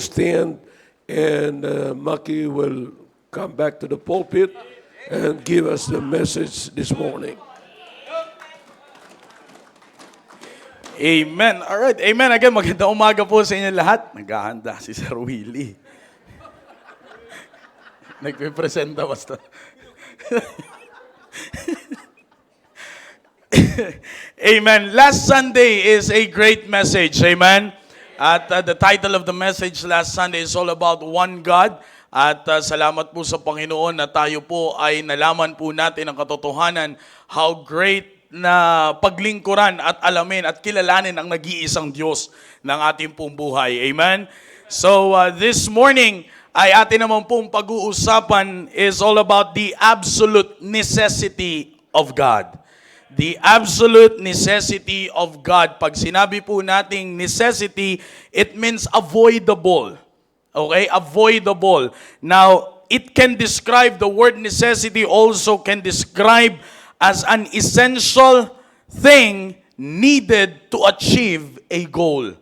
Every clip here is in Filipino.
stand and Maki will come back to the pulpit and give us the message this morning. Amen. All right. Amen. Again, magandang umaga po sa inyo lahat. Naghahanda si Sir Willie. Nagpipresenta basta. Amen. Last Sunday is a great message. Amen. At the title of the message last Sunday is all about one God. At salamat po sa Panginoon na tayo po ay nalaman po natin ang katotohanan how great na paglingkuran at alamin at kilalanin ang nag-iisang Diyos ng ating pong buhay. Amen? So this morning ay atin naman pong pag-uusapan is all about the absolute necessity of God. The absolute necessity of God. Pag sinabi po nating necessity, it means avoidable. Okay? Avoidable. Now, it can describe, the word necessity also can describe as an essential thing needed to achieve a goal.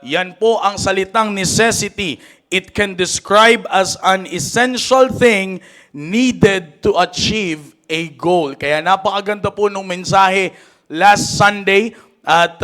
Yan po ang salitang necessity. It can describe as an essential thing needed to achieve a goal. Kaya napakaganda po nung mensahe last Sunday at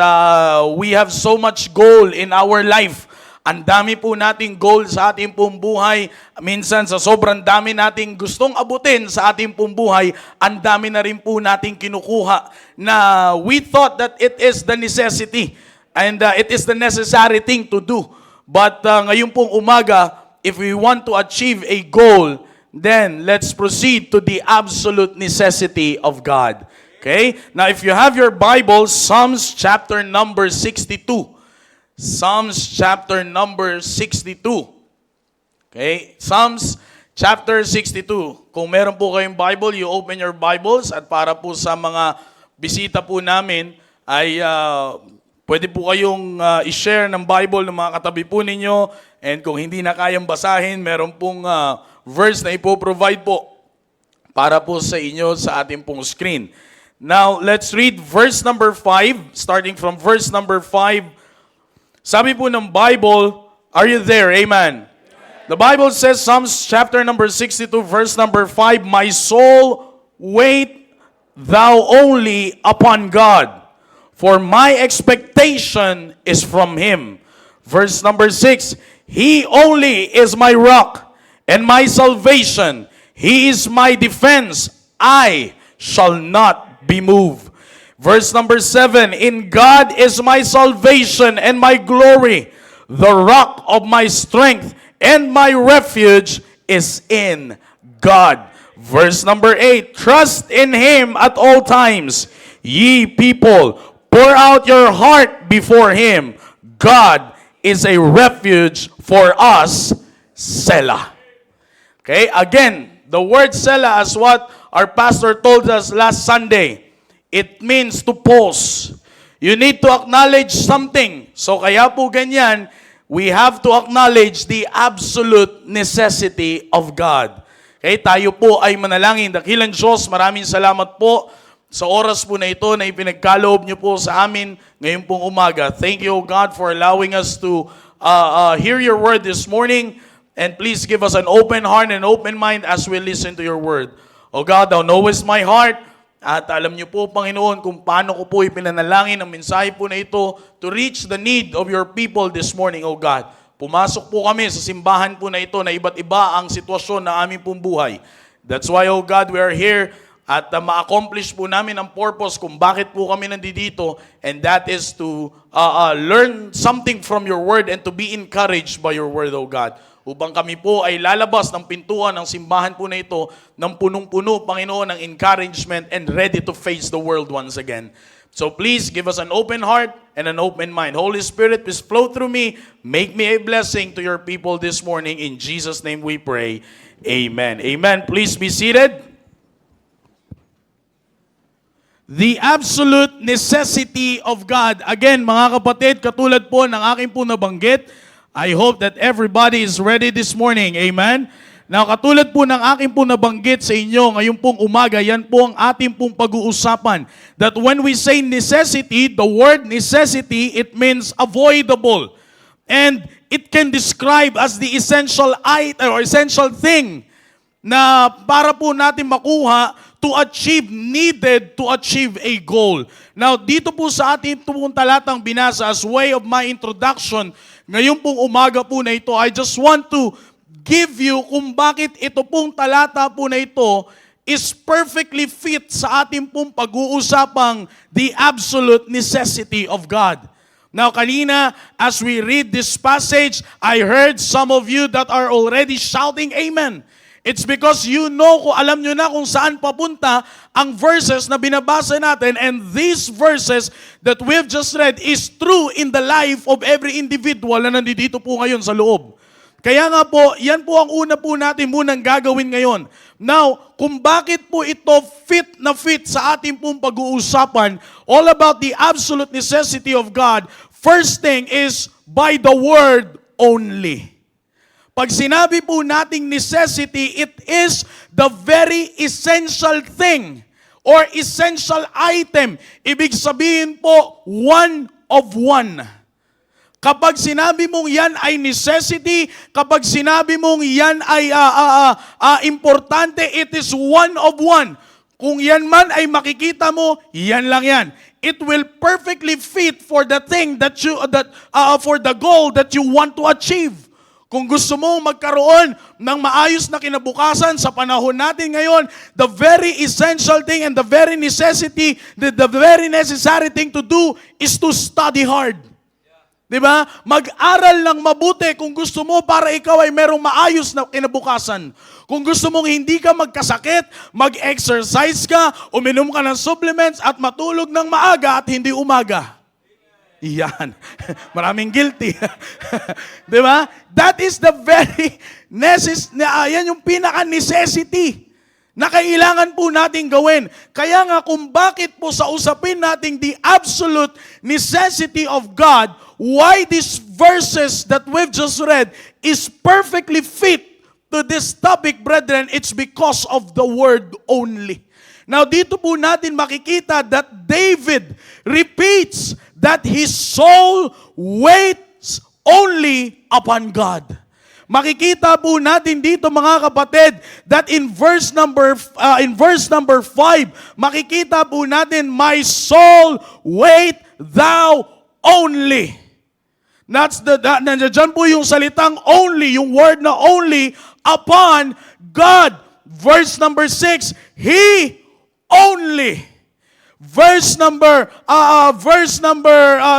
we have so much goal in our life. Ang dami po nating goal sa ating pong buhay. Minsan sa sobrang dami nating gustong abutin sa ating pong buhay, ang dami na rin po nating kinukuha na we thought that it is the necessity and it is the necessary thing to do. But ngayon pong umaga, if we want to achieve a goal, then let's proceed to the absolute necessity of God. Okay? Now if you have your Bible, Psalms chapter number 62. Psalms chapter number 62. Okay? Psalms chapter 62. Kung meron po kayong Bible, you open your Bibles at para po sa mga bisita po namin ay pwede po kayong i-share ng Bible ng mga katabi po ninyo, and kung hindi na kayang basahin, meron pong verse na ipoprovide po para po sa inyo sa ating pong screen. Now, let's read verse number 5, starting from verse number 5. Sabi po ng Bible, are you there? Amen. The Bible says, Psalms chapter number 62, verse number 5, my soul, wait thou only upon God, for my expectation is from Him. Verse number 6, He only is my rock and my salvation. He is my defense. I shall not be moved. Verse number 7, in God is my salvation and my glory. The rock of my strength and my refuge is in God. Verse number 8, trust in Him at all times. Ye people, pour out your heart before Him. God is a refuge for us. Selah. Okay, again, the word Selah is what our pastor told us last Sunday. It means to pause. You need to acknowledge something. So kaya po ganyan, we have to acknowledge the absolute necessity of God. Okay, tayo po ay manalangin. Dakilang Diyos, maraming salamat po sa oras po na ito na ipinagkaloob niyo po sa amin ngayon pong umaga. Thank you, O God, for allowing us to hear your word this morning. And please give us an open heart and open mind as we listen to your word. O God, thou knowest my heart. At alam niyo po, Panginoon, kung paano ko po ipinanalangin ang mensahe po na ito to reach the need of your people this morning, O God. Pumasok po kami sa simbahan po na ito na iba't iba ang sitwasyon ng aming pong buhay. That's why, O God, we are here at ma-accomplish po namin ang purpose kung bakit po kami nandito, and that is to learn something from your word and to be encouraged by your word, O God. Upang kami po ay lalabas ng pintuan ng simbahan po na ito ng punong-puno, Panginoon, ng encouragement and ready to face the world once again. So please give us an open heart and an open mind. Holy Spirit, please flow through me. Make me a blessing to your people this morning. In Jesus' name we pray. Amen. Amen. Please be seated. The absolute necessity of God. Again, mga kapatid, katulad po ng aking po nabanggit, I hope that everybody is ready this morning. Amen? Now, katulad po ng aking po nabanggit sa inyo ngayong pong umaga, yan po ang ating pong pag-uusapan. That when we say necessity, the word necessity, it means avoidable. And it can describe as the essential item or essential thing na para po natin makuha to achieve, needed to achieve a goal. Now, dito po sa ating pong talatang binasa as way of my introduction, ngayon pong umaga po na ito, I just want to give you kung bakit ito pong talata po na ito is perfectly fit sa ating pong pag-uusapang the absolute necessity of God. Now, kanina, as we read this passage, I heard some of you that are already shouting amen. It's because you know, alam nyo na kung saan papunta ang verses na binabasa natin, and these verses that we've just read is true in the life of every individual na nandito po ngayon sa loob. Kaya nga po, yan po ang una po natin munang gagawin ngayon. Now, kung bakit po ito fit na fit sa ating pong pag-uusapan, all about the absolute necessity of God, first thing is by the word only. Pag sinabi po nating necessity, it is the very essential thing or essential item. Ibig sabihin po, one of one. Kapag sinabi mong yan ay necessity, kapag sinabi mong yan ay importante, it is one of one. Kung yan man ay makikita mo, yan lang yan. It will perfectly fit for the thing for the goal that you want to achieve. Kung gusto mong magkaroon ng maayos na kinabukasan sa panahon natin ngayon, the very essential thing and the very necessity, the very necessary thing to do is to study hard. Diba? Mag-aral ng mabuti kung gusto mo para ikaw ay merong maayos na kinabukasan. Kung gusto mong hindi ka magkasakit, mag-exercise ka, uminom ka ng supplements at matulog ng maaga at hindi umaga. Iyan. Maraming guilty. Di ba? That is the very yan yung pinaka-necessity na kailangan po natin gawin. Kaya nga kung bakit po sa usapin natin the absolute necessity of God, why these verses that we've just read is perfectly fit to this topic, brethren, it's because of the word only. Now, dito po natin makikita that David repeats that his soul waits only upon God. Makikita po natin dito mga kapatid that in verse number 5, makikita po natin, my soul wait thou only. Nandiyan po yung salitang only, yung word na only upon God. Verse number 6, He only.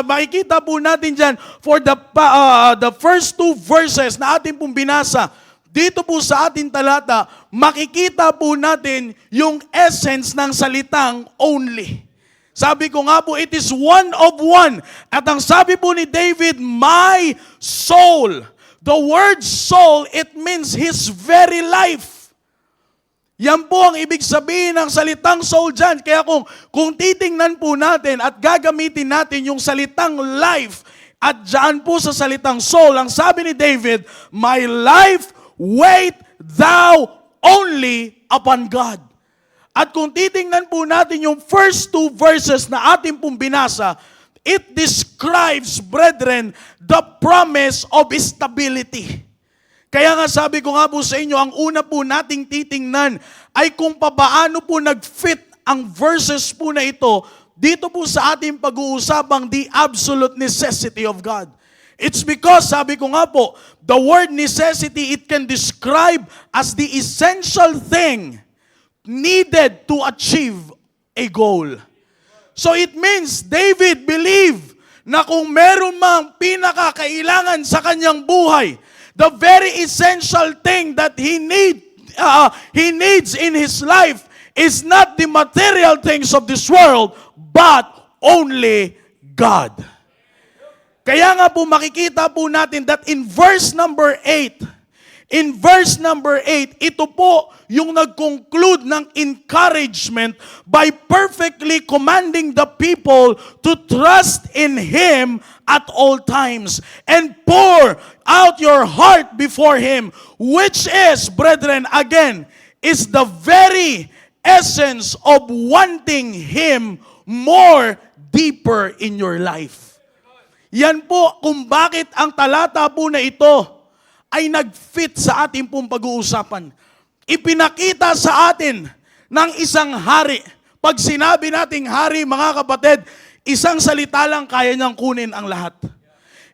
Makikita po natin dyan, for the first two verses na ating pong binasa, dito po sa ating talata, makikita po natin yung essence ng salitang only. Sabi ko nga po, it is one of one. At ang sabi po ni David, my soul. The word soul, it means his very life. Yan po ang ibig sabihin ng salitang soul dyan. Kaya kung titingnan po natin at gagamitin natin yung salitang life, at dyan po sa salitang soul, ang sabi ni David, my life wait thou only upon God. At kung titingnan po natin yung first two verses na ating pong binasa, it describes, brethren, the promise of stability. Kaya nga sabi ko nga po sa inyo, ang una po nating titingnan ay kung paano po nag-fit ang verses po na ito dito po sa ating pag-uusapang the absolute necessity of God. It's because, sabi ko nga po, the word necessity, it can describe as the essential thing needed to achieve a goal. So it means David believed na kung meron mang pinakakailangan sa kanyang buhay, the very essential thing that he needs in his life is not the material things of this world, but only God. Kaya nga po makikita po natin that in verse number 8, ito po yung nag-conclude ng encouragement by perfectly commanding the people to trust in Him at all times and pour out your heart before Him, which is, brethren, again, is the very essence of wanting Him more deeper in your life. Yan po kung bakit ang talata po na ito ay nag-fit sa ating pong pag-uusapan. Ipinakita sa atin ng isang hari. Pag sinabi nating hari, mga kapatid, isang salita lang kaya niyang kunin ang lahat.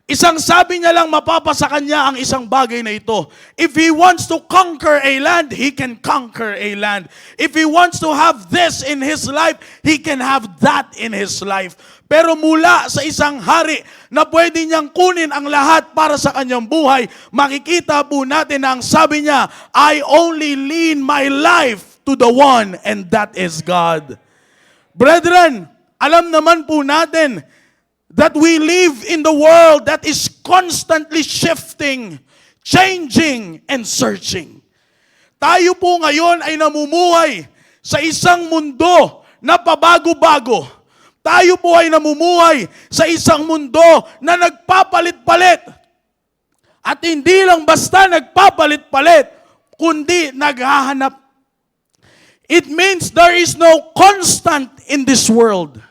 Isang sabi niya lang mapapasa kanya ang isang bagay na ito. If he wants to conquer a land, he can conquer a land. If he wants to have this in his life, he can have that in his life. Pero mula sa isang hari na pwede niyang kunin ang lahat para sa kanyang buhay, makikita po natin na ang sabi niya, I only lean my life to the one, and that is God. Brethren, alam naman po natin that we live in the world that is constantly shifting, changing, and searching. Tayo po ngayon ay namumuhay sa isang mundo na pabago-bago. Tayo po ay namumuhay sa isang mundo na nagpapalit-palit. At hindi lang basta nagpapalit-palit, kundi naghahanap. It means there is no constant in this world.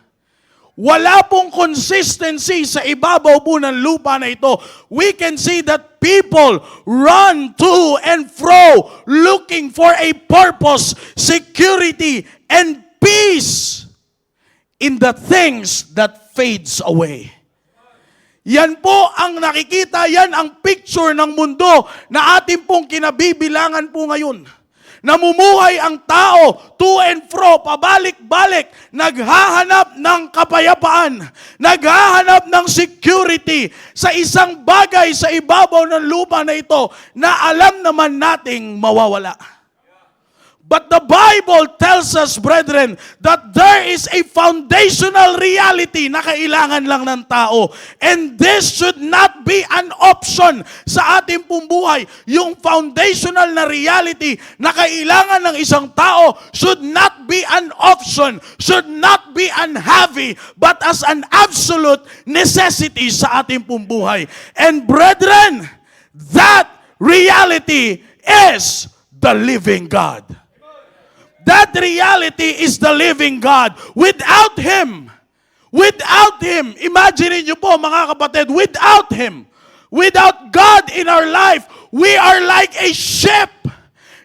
Wala pong consistency sa ibabaw po ng lupa na ito. We can see that people run to and fro looking for a purpose, security, and peace in the things that fades away. Yan po ang nakikita, yan ang picture ng mundo na ating pong kinabibilangan po ngayon. Namumuhay ang tao to and fro, pabalik-balik, naghahanap ng kapayapaan, naghahanap ng security sa isang bagay sa ibabaw ng lupa na ito na alam naman nating mawawala. But the Bible tells us, brethren, that there is a foundational reality na kailangan lang ng tao. And this should not be an option sa ating pong buhay. Yung foundational na reality na kailangan ng isang tao should not be an option, should not be an heavy, but as an absolute necessity sa ating pong buhay. And brethren, that reality is the living God. That reality is the living God. Without Him, imagine niyo po mga kapatid, without Him, without God in our life, we are like a ship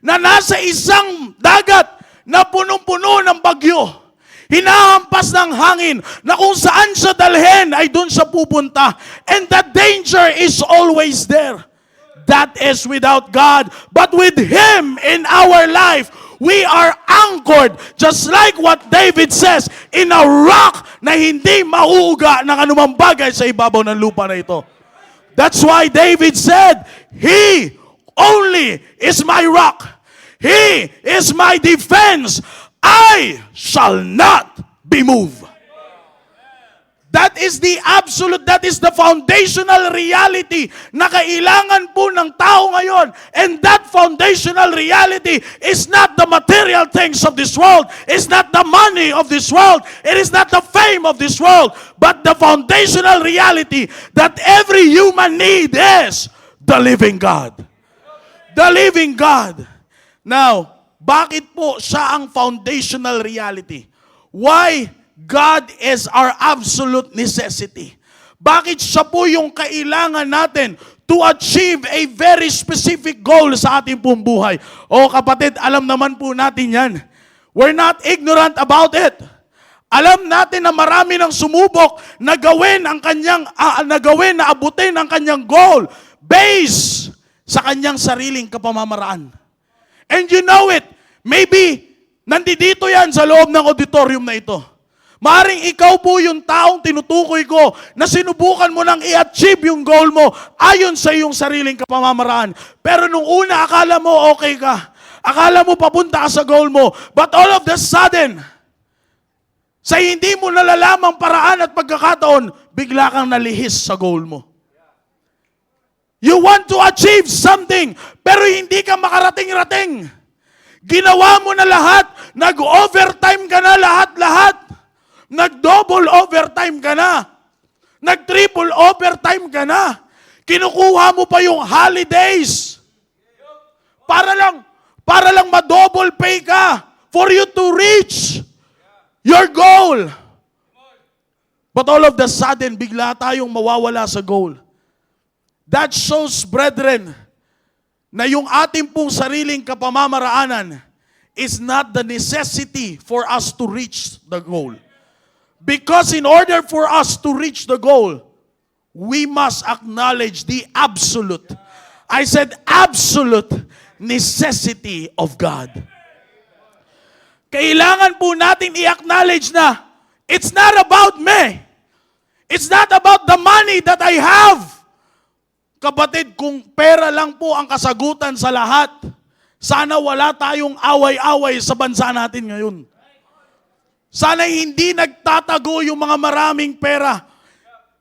na nasa isang dagat na punong-puno ng bagyo. Hinahampas ng hangin na kung saan siya dalhin ay doon siya pupunta. And the danger is always there. That is without God. But with Him in our life, we are anchored, just like what David says, in a rock na hindi mauuga ng anumang bagay sa ibabaw ng lupa na ito. That's why David said, He only is my rock. He is my defense. I shall not be moved. That is the absolute, that is the foundational reality na kailangan po ng tao ngayon. And that foundational reality is not the material things of this world. It's not the money of this world. It is not the fame of this world. But the foundational reality that every human need is the living God. The living God. Now, bakit po siya ang foundational reality? Why God is our absolute necessity? Bakit siya po yung kailangan natin to achieve a very specific goal sa ating pong buhay? O kapatid, alam naman po natin yan. We're not ignorant about it. Alam natin na marami ng sumubok na gawin ang kanyang, na abutin ang kanyang goal based sa kanyang sariling kapamamaraan. And you know it. Maybe, nandito yan sa loob ng auditorium na ito. Maaring ikaw po yung taong tinutukoy ko na sinubukan mo nang i-achieve yung goal mo ayon sa iyong sariling kapamamaraan. Pero nung una, akala mo okay ka. Akala mo papunta ka sa goal mo. But all of the sudden, sa hindi mo nalalamang paraan at pagkakataon, bigla kang nalihis sa goal mo. You want to achieve something, pero hindi ka makarating-rating. Ginawa mo na lahat, nag-overtime ka na lahat-lahat. Nag-double overtime ka na. Nag-triple overtime ka na. Kinukuha mo pa yung holidays. Para lang ma-double pay ka for you to reach your goal. But all of the sudden, bigla tayong mawawala sa goal. That shows, brethren, na yung ating pong sariling kapamamaraanan is not the necessity for us to reach the goal. Because in order for us to reach the goal, we must acknowledge the absolute, I said absolute necessity of God. Kailangan po natin i-acknowledge na it's not about me. It's not about the money that I have. Kapatid, kung pera lang po ang kasagutan sa lahat, sana wala tayong away-away sa bansa natin ngayon. Sana hindi nagtatago yung mga maraming pera.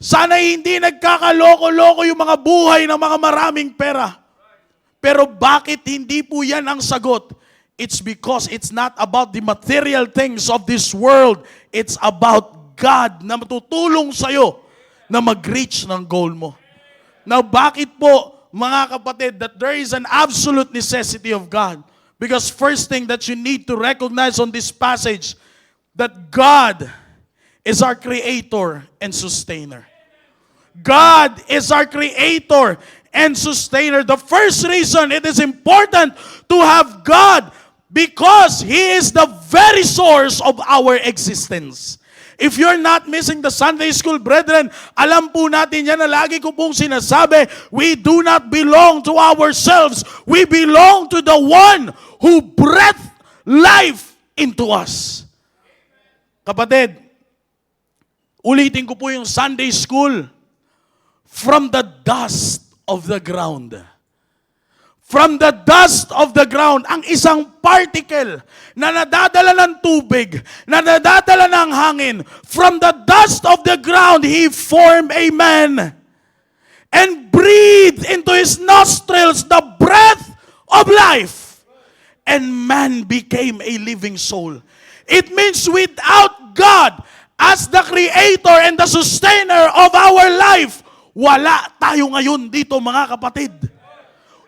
Sana hindi nagkakaloko-loko yung mga buhay ng mga maraming pera. Pero bakit hindi po yan ang sagot? It's because it's not about the material things of this world. It's about God na matutulong sa'yo na mag-reach ng goal mo. Now, bakit po, mga kapatid, that there is an absolute necessity of God? Because first thing that you need to recognize on this passage, that God is our creator and sustainer. God is our creator and sustainer. The first reason it is important to have God because He is the very source of our existence. If you're not missing the Sunday school, brethren, alam po natin yan na lagi ko pong sinasabi, we do not belong to ourselves. We belong to the one who breathed life into us. Kapatid, ulitin ko po yung Sunday school. From the dust of the ground. From the dust of the ground, ang isang particle na nadadala ng tubig, na nadadala ng hangin, from the dust of the ground, He formed a man and breathed into his nostrils the breath of life. And man became a living soul. It means without God as the creator and the sustainer of our life, wala tayo ngayon dito, mga kapatid.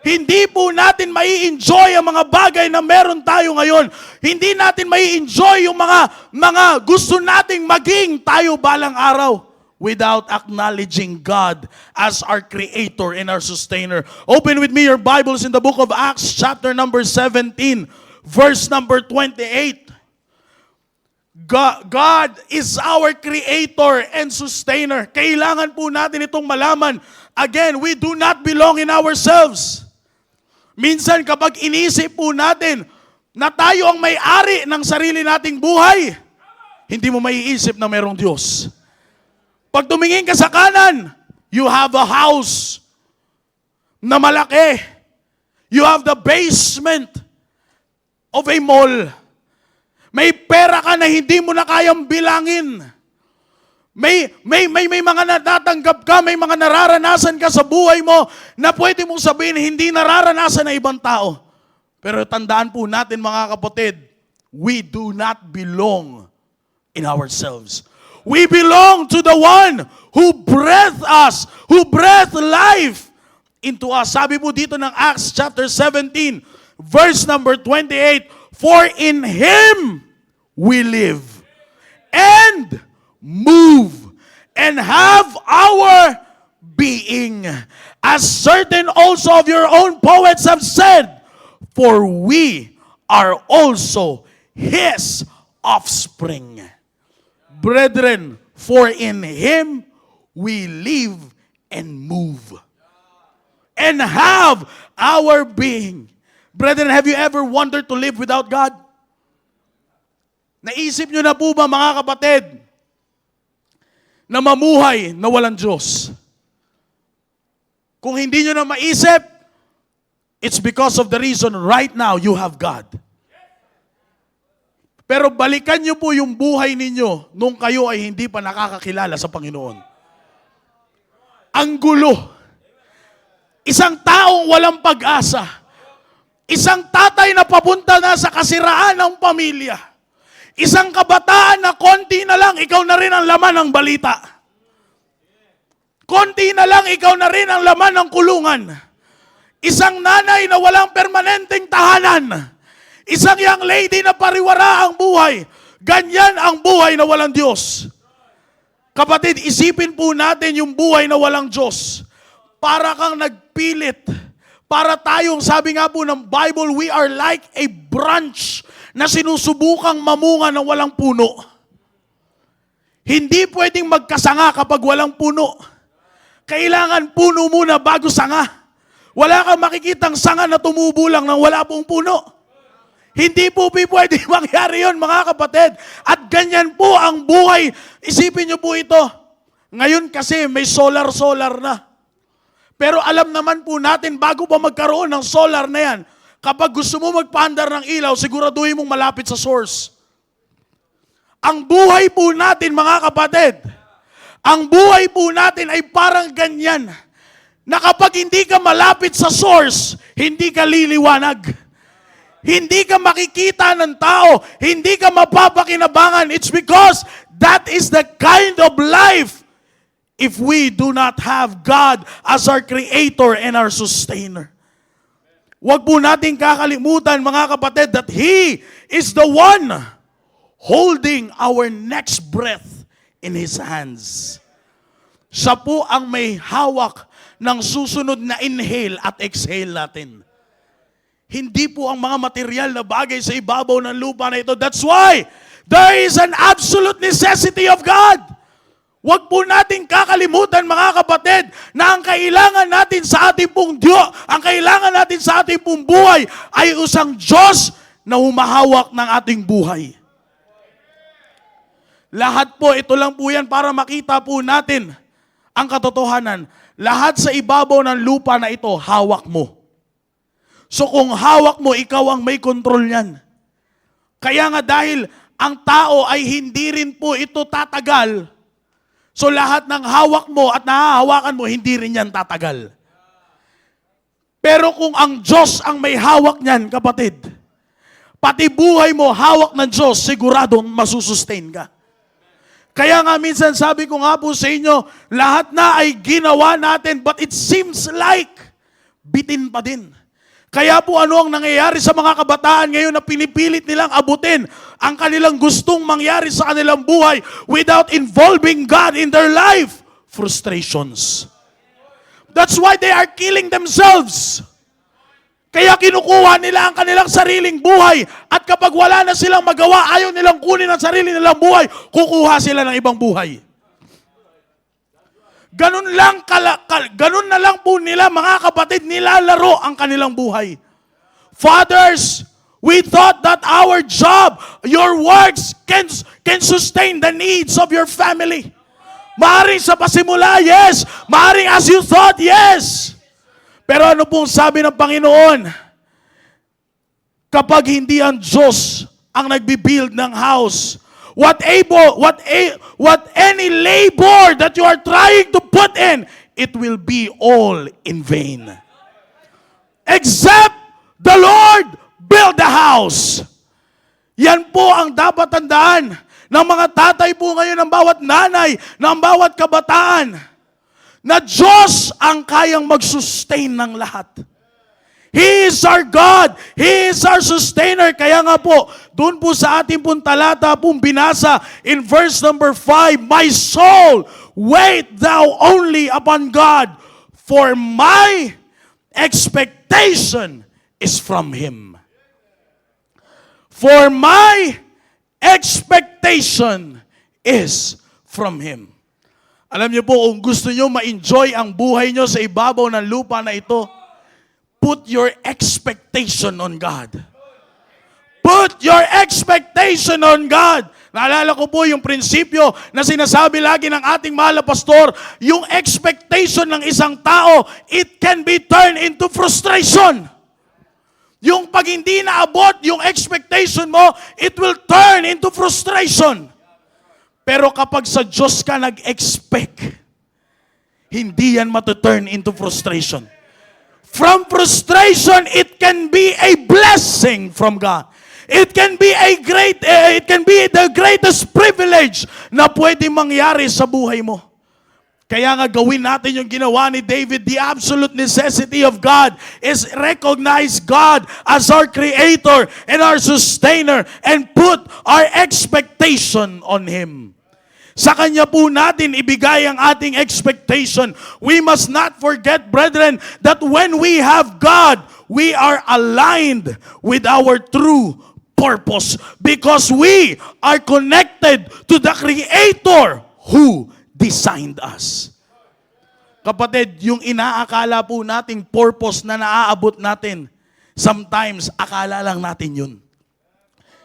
Hindi po natin mai-enjoy ang mga bagay na meron tayo ngayon. Hindi natin mai-enjoy yung mga gusto nating maging tayo balang araw without acknowledging God as our creator and our sustainer. Open with me your Bibles in the book of Acts, chapter number 17, verse number 28. God is our creator and sustainer. Kailangan po natin itong malaman. Again, we do not belong in ourselves. Minsan kapag inisip po natin na tayo ang may-ari ng sarili nating buhay, hindi mo maiisip na mayroong Diyos. Pag tumingin ka sa kanan, you have a house na malaki. You have the basement of a mall. May pera ka na hindi mo na kayang bilangin. May mga natatanggap ka, may mga nararanasan ka sa buhay mo na pwede mong sabihin hindi nararanasan ng ibang tao. Pero tandaan po natin, mga kapatid, we do not belong in ourselves. We belong to the one who breathed us, who breathed life into us. Sabi po dito ng Acts chapter 17, verse number 28, for in Him we live and move and have our being. As certain also of your own poets have said, for we are also His offspring. Brethren, for in Him we live and move and have our being. Brethren, have you ever wondered to live without God? Naisip nyo na po ba, mga kapatid, na mamuhay na walang Diyos? Kung hindi nyo na maisip, it's because of the reason right now you have God. Pero balikan nyo po yung buhay ninyo nung kayo ay hindi pa nakakakilala sa Panginoon. Ang gulo. Isang taong walang pag-asa. Isang tatay na papunta na sa kasiraan ng pamilya. Isang kabataan na konti na lang, ikaw na rin ang laman ng balita. Konti na lang, ikaw na rin ang laman ng kulungan. Isang nanay na walang permanenteng tahanan. Isang young lady na pariwara ang buhay. Ganyan ang buhay na walang Diyos. Kapatid, isipin po natin yung buhay na walang Diyos. Para kang nagpilit. Para tayong, sabi nga po ng Bible, we are like a branch na sinusubukang mamunga ng walang puno. Hindi pwedeng magkasanga kapag walang puno. Kailangan puno muna bago sanga. Wala kang makikitang sanga na tumubo lang nang wala pong puno. Hindi po pwede mangyari yun, mga kapatid. At ganyan po ang buhay. Isipin niyo po ito. Ngayon kasi may solar na. Pero alam naman po natin, bago pa magkaroon ng solar na yan, kapag gusto mo magpaandar ng ilaw, siguraduhin mong malapit sa source. Ang buhay po natin, mga kapatid, ang buhay po natin ay parang ganyan, na kapag hindi ka malapit sa source, hindi ka liliwanag. Hindi ka makikita ng tao. Hindi ka mapapakinabangan. It's because that is the kind of life if we do not have God as our Creator and our Sustainer. Huwag po natin kakalimutan, mga kapatid, that He is the one holding our next breath in His hands. Siya po ang may hawak ng susunod na inhale at exhale natin. Hindi po ang mga material na bagay sa ibabaw ng lupa na ito. That's why there is an absolute necessity of God. Huwag po natin kakalimutan, mga kapatid, na ang kailangan natin sa ating pong Diyos, ang kailangan natin sa ating pong buhay ay isang Diyos na humahawak ng ating buhay. Lahat po, ito lang po yan para makita po natin ang katotohanan. Lahat sa ibabaw ng lupa na ito, hawak mo. So kung hawak mo, ikaw ang may kontrol niyan. Kaya nga dahil ang tao ay hindi rin po ito tatagal, so lahat ng hawak mo at nahahawakan mo, hindi rin yan tatagal. Pero kung ang Diyos ang may hawak niyan, kapatid, pati buhay mo hawak ng Diyos, siguradong masusustain ka. Kaya nga minsan sabi ko nga po sa inyo, lahat na ay ginawa natin, but it seems like bitin pa din. Kaya po ano ang nangyayari sa mga kabataan ngayon na pinipilit nilang abutin ang kanilang gustong mangyari sa kanilang buhay without involving God in their life? Frustrations. That's why they are killing themselves. Kaya kinukuha nila ang kanilang sariling buhay at kapag wala na silang magawa, ayaw nilang kunin ang sarili nilang buhay, kukuha sila ng ibang buhay. Ganun na lang po nila, mga kapatid, nilalaro ang kanilang buhay. Fathers, we thought that our job, your works can sustain the needs of your family. Maaring sa pasimula, yes. Maaring as you thought, yes. Pero ano pong sabi ng Panginoon? Kapag hindi ang Diyos ang nagbibuild ng house, what any labor that you are trying to put in, it will be all in vain. Except the Lord build the house. Yan po ang dapat tandaan ng mga tatay po ngayon, ng bawat nanay, ng bawat kabataan, na Diyos ang kayang mag-sustain ng lahat. He is our God. He is our sustainer. Kaya nga po, doon po sa ating pong talata pong binasa in verse number 5, my soul, wait thou only upon God, for my expectation is from Him. For my expectation is from Him. Alam niyo po, kung gusto niyo ma-enjoy ang buhay niyo sa ibabaw ng lupa na ito, put your expectation on God. Put your expectation on God. Naalala ko po yung prinsipyo na sinasabi lagi ng ating mahal na pastor, yung expectation ng isang tao, it can be turned into frustration. Yung pag hindi naabot yung expectation mo, it will turn into frustration. Pero kapag sa Diyos ka nag-expect, hindi yan matuturn into frustration. From frustration, it can be a blessing from God. It can be the greatest privilege na pwede mangyari sa buhay mo. Kaya nga gawin natin yung ginawa ni David. The absolute necessity of God is recognize God as our Creator and our Sustainer and put our expectation on Him. Sa Kanya po natin ibigay ang ating expectation. We must not forget, brethren, that when we have God, we are aligned with our true purpose because we are connected to the Creator who designed us. Kapatid, yung inaakala po nating purpose na naaabot natin, sometimes akala lang natin yun.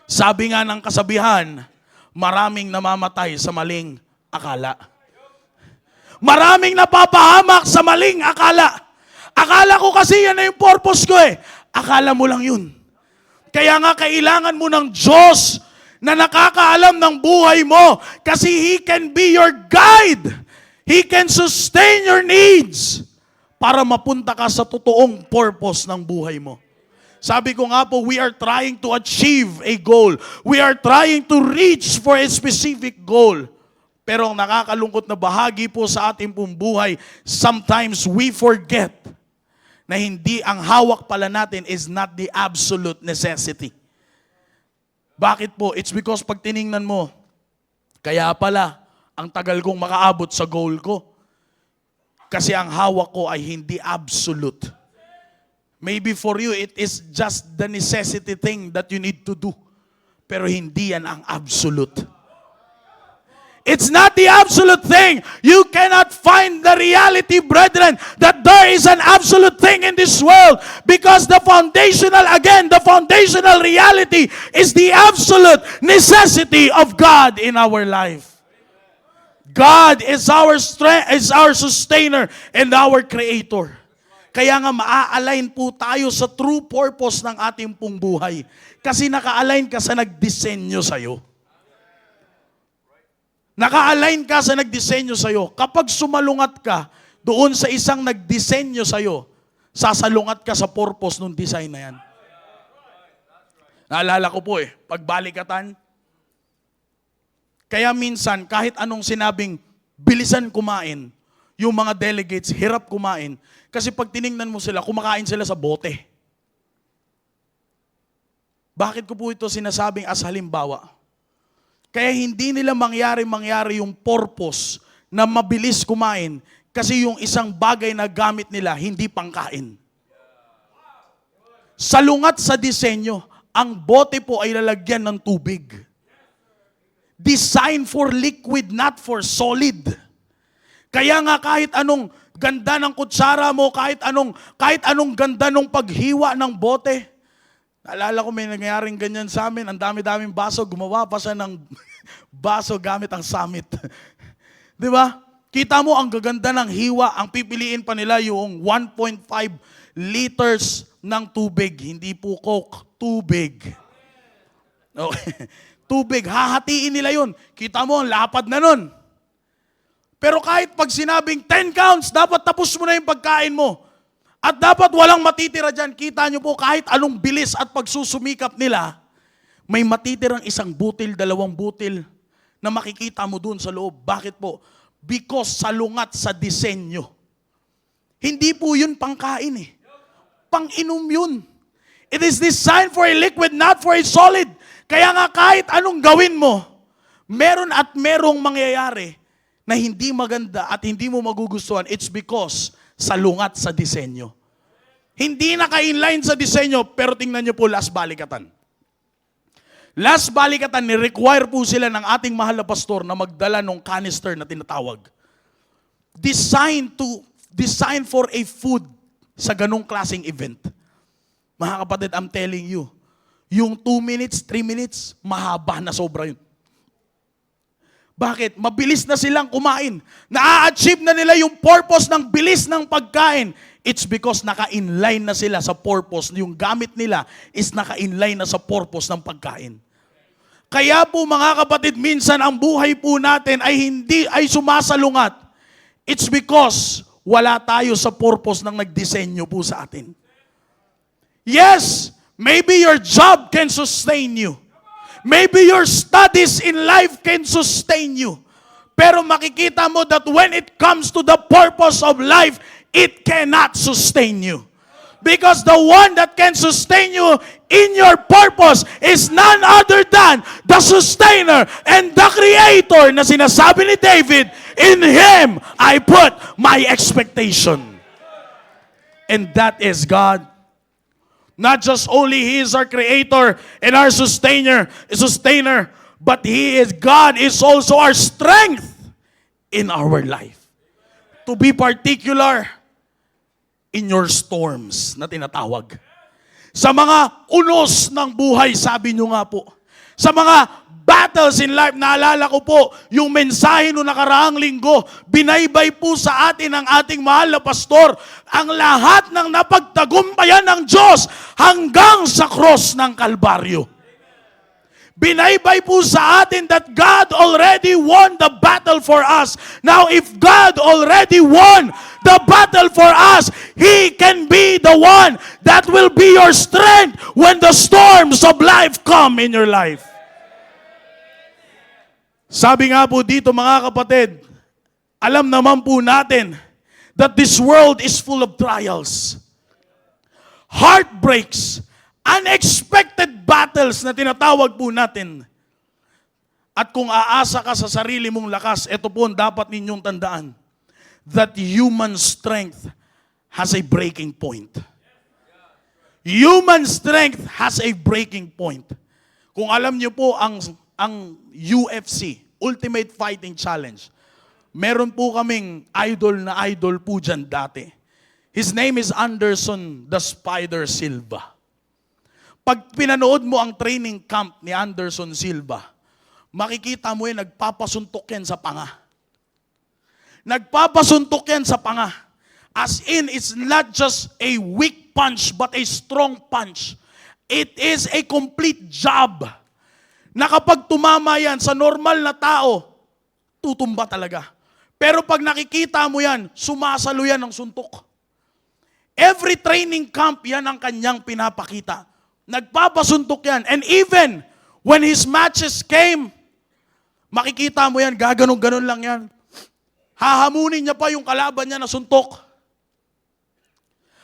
Sabi nga ng kasabihan, maraming namamatay sa maling akala. Maraming napapahamak sa maling akala. Akala ko kasi yan na yung purpose ko eh. Akala mo lang yun. Kaya nga kailangan mo ng Diyos na nakakaalam ng buhay mo kasi He can be your guide. He can sustain your needs para mapunta ka sa totoong purpose ng buhay mo. Sabi ko nga po, we are trying to achieve a goal. We are trying to reach for a specific goal. Pero ang nakakalungkot na bahagi po sa ating pong buhay, sometimes we forget na hindi ang hawak pala natin is not the absolute necessity. Bakit po? It's because pag tiningnan mo, kaya pala, ang tagal kong makaabot sa goal ko. Kasi ang hawak ko ay hindi absolute. Maybe for you, it is just the necessity thing that you need to do. Pero hindi yan ang absolute. It's not the absolute thing. You cannot find the reality, brethren, that there is an absolute thing in this world. Because the foundational reality is the absolute necessity of God in our life. God is our strength, is our sustainer, and our creator. Kaya nga maa-align po tayo sa true purpose ng ating pong buhay. Kasi naka-align ka sa nagdisenyo sa'yo. Naka-align ka sa nagdisenyo sa'yo. Kapag sumalungat ka doon sa isang nagdisenyo sa'yo, sasalungat ka sa purpose ng design na yan. Naalala ko po pagbalikatan. Kaya minsan, kahit anong sinabing bilisan kumain, yung mga delegates, hirap kumain. Kasi pag tiningnan mo sila, kumakain sila sa bote. Bakit ko po ito sinasabing as halimbawa? Kaya hindi nila mangyari yung purpose na mabilis kumain kasi yung isang bagay na gamit nila, hindi pangkain. Salungat sa disenyo, ang bote po ay lalagyan ng tubig. Designed for liquid, not for solid. Kaya nga kahit anong ganda ng kutsara mo, kahit anong ganda ng paghiwa ng bote. Naalala ko may nangyaring ganyan sa amin, ang dami-daming baso, gumawa pa siya ng baso gamit ang Summit. Di ba? Kita mo ang gaganda ng hiwa, ang pipiliin pa nila yung 1.5 liters ng tubig, hindi po Coke, tubig. Okay. Tubig, hahatiin nila yun. Kita mo, ang lapad na nun. Pero kahit pag sinabing 10 counts, dapat tapos mo na yung pagkain mo. At dapat walang matitira dyan. Kita nyo po, kahit anong bilis at pagsusumikap nila, may matitirang isang butil, 2 butil na makikita mo dun sa loob. Bakit po? Because salungat sa disenyo. Hindi po yun pangkain Pang-inom yun. It is designed for a liquid, not for a solid. Kaya nga kahit anong gawin mo, meron at merong mangyayari na hindi maganda at hindi mo magugustuhan, it's because salungat sa disenyo. Hindi naka-inline sa disenyo, pero tingnan nyo po last balikatan. Last balikatan, ni-require po sila ng ating mahal na pastor na magdala ng canister na tinatawag. Designed for a food sa ganong klaseng event. Mga kapatid, I'm telling you, yung 2 minutes, 3 minutes, mahaba na sobra yun. Bakit? Mabilis na silang kumain. Na-achieve na nila yung purpose ng bilis ng pagkain. It's because naka-inline na sila sa purpose. Yung gamit nila is naka-inline na sa purpose ng pagkain. Kaya po mga kapatid, minsan ang buhay po natin ay sumasalungat. It's because wala tayo sa purpose ng nagdisenyo po sa atin. Yes, maybe your job can sustain you. Maybe your studies in life can sustain you. Pero makikita mo that when it comes to the purpose of life, it cannot sustain you. Because the one that can sustain you in your purpose is none other than the sustainer and the creator na sinasabi ni David, in Him I put my expectation. And that is God. Not just only He is our creator and our sustainer, but God is also our strength in our life. To be particular, in your storms na tinatawag. Sa mga unos ng buhay, sabi nyo nga po. Sa mga battles in life, naalala ko po, yung mensahe no nakaraang linggo, binaybay po sa atin ng ating mahal na pastor, ang lahat ng napagtagumpayan ng Diyos hanggang sa cross ng Kalbaryo. Binaybay po sa atin that God already won the battle for us. Now, if God already won the battle for us, He can be the one that will be your strength when the storms of life come in your life. Sabi nga po dito mga kapatid, alam naman po natin that this world is full of trials, heartbreaks, unexpected battles na tinatawag po natin. At kung aasa ka sa sarili mong lakas, ito po ang dapat ninyong tandaan, that human strength has a breaking point. Human strength has a breaking point. Kung alam niyo po ang UFC, Ultimate Fighting Challenge, meron po kaming idol po dyan dati. His name is Anderson the Spider Silva. Pag pinanood mo ang training camp ni Anderson Silva, makikita mo yan, nagpapasuntok yan sa panga. Nagpapasuntok yan sa panga. As in, it's not just a weak punch, but a strong punch. It is a complete jab. Na kapag tumama yan sa normal na tao, tutumba talaga. Pero pag nakikita mo yan, sumasalo yan ng suntok. Every training camp, yan ang kanyang pinapakita. Nagpapasuntok yan. And even when his matches came, makikita mo yan, gaganon-ganon lang yan. Hahamunin niya pa yung kalaban niya na suntok.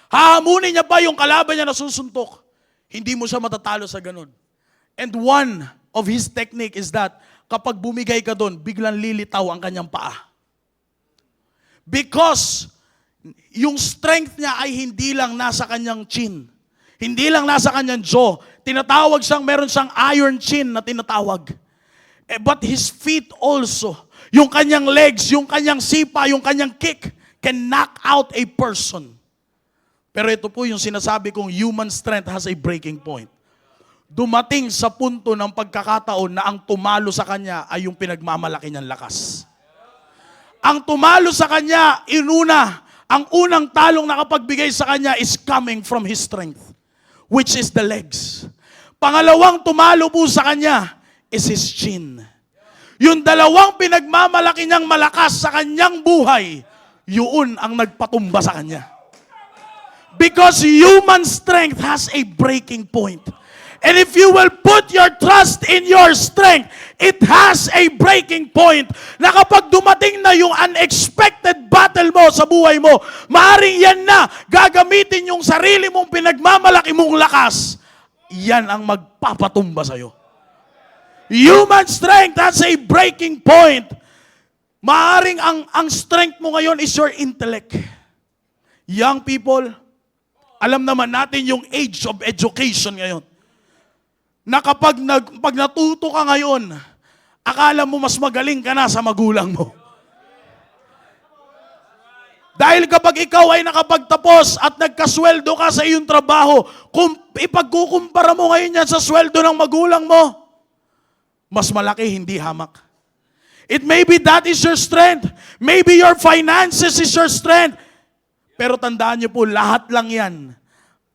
Hahamunin niya pa yung kalaban niya na susuntok. Hindi mo siya matatalo sa ganon. And one of his technique is that, kapag bumigay ka doon, biglang lilitaw ang kanyang paa. Because yung strength niya ay hindi lang nasa kanyang chin. Hindi lang nasa kanyang jaw. Tinatawag siyang, meron siyang iron chin na tinatawag. But his feet also, yung kanyang legs, yung kanyang sipa, yung kanyang kick, can knock out a person. Pero ito po yung sinasabi kong human strength has a breaking point. Dumating sa punto ng pagkakataon na ang tumalo sa kanya ay yung pinagmamalaki niyang lakas. Ang tumalo sa kanya, ang unang talong nakapagbigay sa kanya is coming from his strength, which is the legs. Pangalawang tumalo po sa kanya is his chin. Yung dalawang pinagmamalaki niyang malakas sa kanyang buhay, yun ang nagpatumba sa kanya. Because human strength has a breaking point. And if you will put your trust in your strength, it has a breaking point. Na kapag dumating na yung unexpected battle mo sa buhay mo, maaaring yan na gagamitin yung sarili mong pinagmamalaki mong lakas. Yan ang magpapatumba sa'yo. Human strength has a breaking point. Maaaring ang strength mo ngayon is your intellect. Young people, alam naman natin yung age of education ngayon. Na kapag natuto ka ngayon, akala mo mas magaling ka na sa magulang mo. Dahil kapag ikaw ay nakapagtapos at nagkasweldo ka sa iyong trabaho, kung ipagkukumpara mo ngayon yan sa sweldo ng magulang mo, mas malaki, hindi hamak. It may be that is your strength. Maybe your finances is your strength. Pero tandaan niyo po, lahat lang yan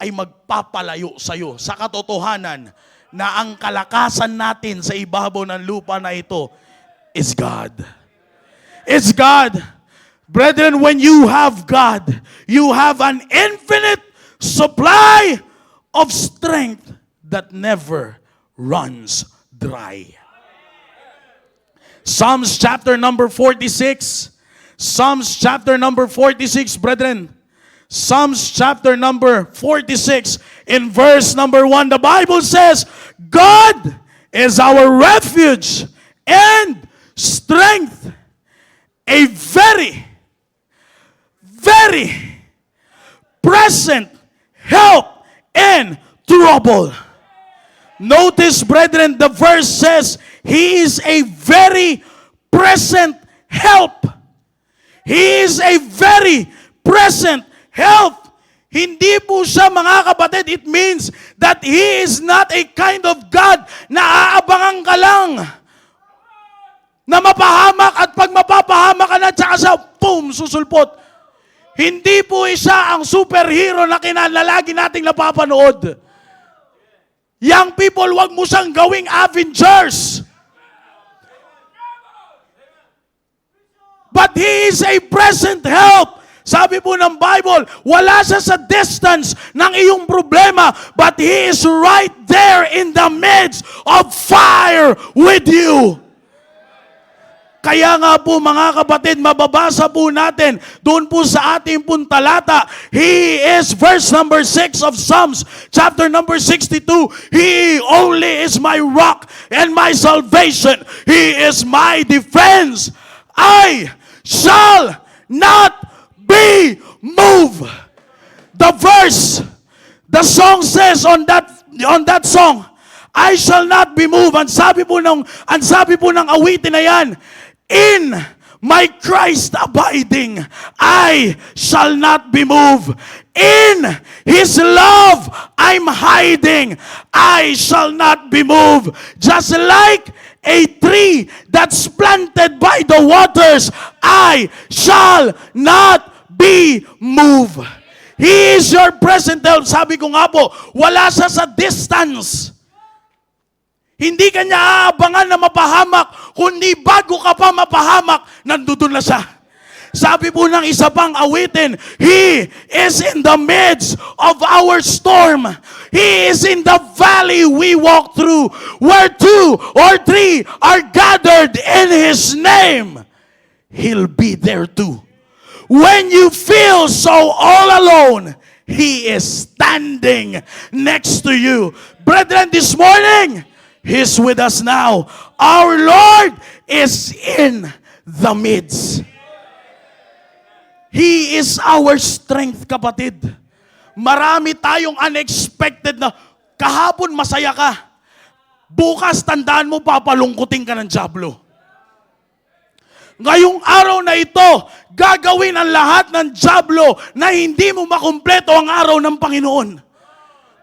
ay magpapalayo sa'yo sa katotohanan na ang kalakasan natin sa ibabaw ng lupa na ito is God. It's God. Brethren, when you have God, you have an infinite supply of strength that never runs dry. Psalms chapter number 46. Psalms chapter number 46, brethren. Psalms chapter number 46 in verse number 1. The Bible says, God is our refuge and strength, a very, very present help in trouble. Notice, brethren, the verse says, He is a very present help. He is a very present help. Hindi po siya, mga kapatid, it means that He is not a kind of God na aabangan ka lang na mapahamak at pag mapapahamak ka na, tsaka siya, boom, susulpot. Hindi po siya ang superhero na lagi nating napapanood. Young people, wag mo siyang gawing Avengers. But He is a present help. Sabi po ng Bible, wala siya sa distance ng iyong problema, but He is right there in the midst of fire with you. Kaya nga po, mga kapatid, mababasa po natin doon po sa ating pong talata, He is, verse number 6 of Psalms, chapter number 62, He only is my rock and my salvation. He is my defense. I shall not be moved. The verse, the song says on that song, I shall not be moved. Ang sabi po ng awitin na yan, in my Christ abiding, I shall not be moved. In His love, I'm hiding. I shall not be moved. Just like a tree that's planted by the waters, I shall not be moved. He is your present help. Sabi ko nga po, wala siya sa distance. Hindi ka niya aabangan na mapahamak, kundi bago ka pa mapahamak, nandun na siya. Sabi po ng isa pang awitin, He is in the midst of our storm. He is in the valley we walk through, where 2 or 3 are gathered in His name. He'll be there too. When you feel so all alone, He is standing next to you. Brethren, this morning, He's with us now. Our Lord is in the midst. He is our strength, kapatid. Marami tayong unexpected na, kahapon masaya ka. Bukas, tandaan mo, papalungkutin ka ng dyablo. Ngayong araw na ito, gagawin ang lahat ng dyablo na hindi mo makumpleto ang araw ng Panginoon.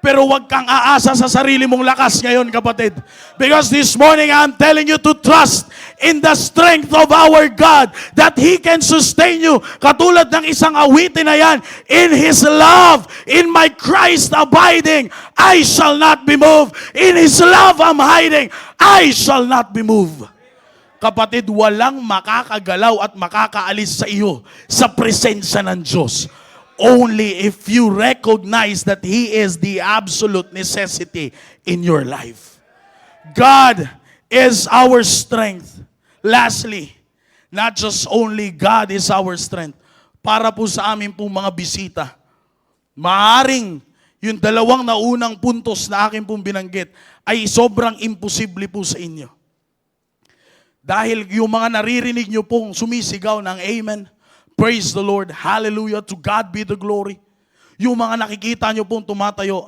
Pero huwag kang aasa sa sarili mong lakas ngayon, kapatid. Because this morning, I'm telling you to trust in the strength of our God, that He can sustain you. Katulad ng isang awitin na yan, in His love, in my Christ abiding, I shall not be moved. In His love I'm hiding, I shall not be moved. Kapatid, walang makakagalaw at makakaalis sa iyo sa presensya ng Diyos. Only if you recognize that He is the absolute necessity in your life. God is our strength. Lastly, not just only God is our strength. Para po sa amin pong mga bisita, maaring yung dalawang naunang puntos na akin pong binanggit ay sobrang imposible po sa inyo. Dahil yung mga naririnig nyo pong sumisigaw ng Amen, praise the Lord, hallelujah, to God be the glory. Yung mga nakikita nyo pong tumatayo,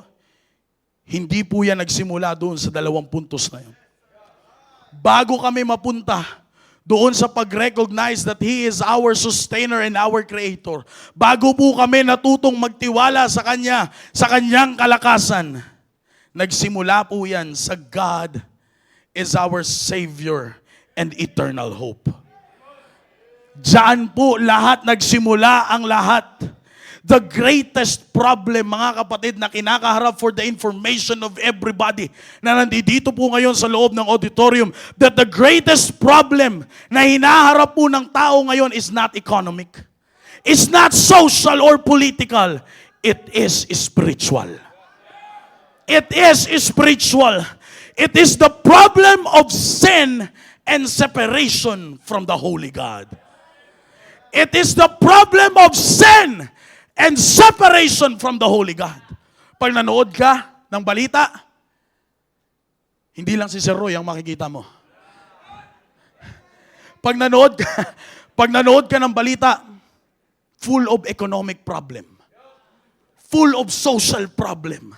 hindi po yan nagsimula doon sa dalawang puntos na yun. Bago kami mapunta doon sa pag-recognize that He is our sustainer and our creator, bago po kami natutong magtiwala sa Kanya, sa Kanyang kalakasan, nagsimula po yan sa God is our Savior and eternal hope. Diyan po lahat nagsimula ang lahat. The greatest problem, mga kapatid, na kinakaharap for the information of everybody na nandito po ngayon sa loob ng auditorium, that the greatest problem na hinaharap po ng tao ngayon is not economic. It's not social or political. It is spiritual. It is spiritual. It is the problem of sin and separation from the Holy God. It is the problem of sin and separation from the Holy God. Pag nanood ka ng balita, hindi lang si Sir Roy ang makikita mo. Pag nanood ka ng balita, full of economic problem, full of social problem,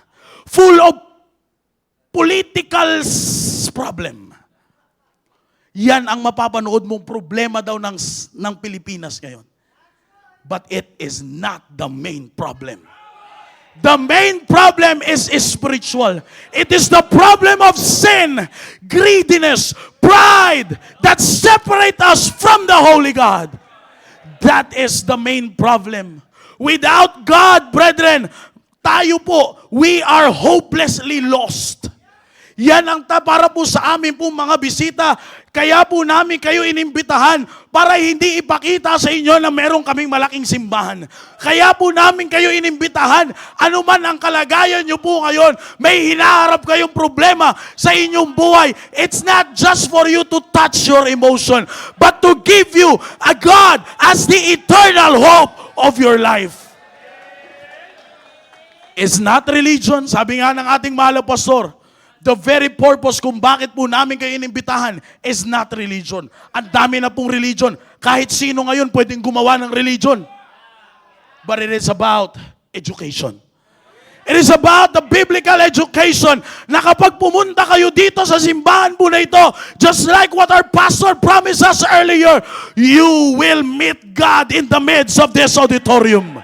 full of political problem. Yan ang mapapanood mong problema daw ng Pilipinas ngayon. But it is not the main problem. The main problem is spiritual. It is the problem of sin, greediness, pride that separate us from the Holy God. That is the main problem. Without God, brethren, tayo po, we are hopelessly lost. Yan ang para po sa amin po mga bisita. Kaya po namin kayo inimbitahan para hindi ipakita sa inyo na meron kaming malaking simbahan. Kaya po namin kayo inimbitahan, anuman ang kalagayan nyo po ngayon, may hinaharap kayong problema sa inyong buhay. It's not just for you to touch your emotion, but to give you a God as the eternal hope of your life. It's not religion. Sabi nga ng ating mahal na pastor, the very purpose kung bakit po namin kayo inimbitahan is not religion. Ang dami na pong religion. Kahit sino ngayon pwedeng gumawa ng religion. But it is about education. It is about the biblical education na kapag pumunta kayo dito sa simbahan po na ito, just like what our pastor promised us earlier, you will meet God in the midst of this auditorium.